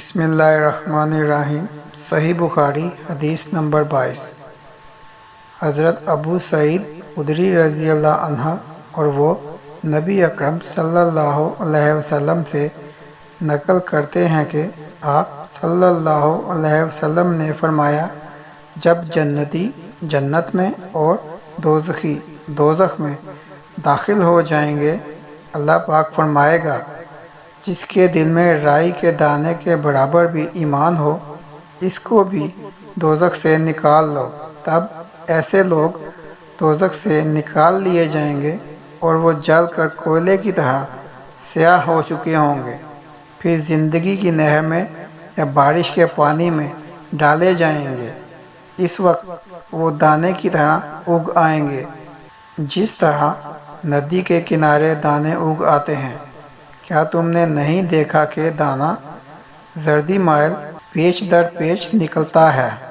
बिस्मिल्लाहिर्रहमानिर्रहीम। सही बुखारी हदीस नंबर 22। हज़रत अबू सईद खुदरी रज़ी अल्लाह अन्हा और वो नबी अकरम सल्लल्लाहु अलैहि वसल्लम से नकल करते हैं कि आप सल्लल्लाहु अलैहि वसल्लम ने फरमाया, जब जन्नती जन्नत में और दोज़खी दोज़ख में दाखिल हो जाएंगे, अल्लाह पाक फरमाएगा, जिसके दिल में राई के दाने के बराबर भी ईमान हो, इसको भी दोज़ख से निकाल लो। तब ऐसे लोग दोज़ख से निकाल लिए जाएंगे और वो जल कर कोयले की तरह स्याह हो चुके होंगे। फिर ज़िंदगी की नहर में या बारिश के पानी में डाले जाएंगे। इस वक्त वो दाने की तरह उग आएंगे, जिस तरह नदी के किनारे दाने उग आते हैं। क्या तुमने नहीं देखा कि दाना जर्दी माइल पेच दर पेच निकलता है?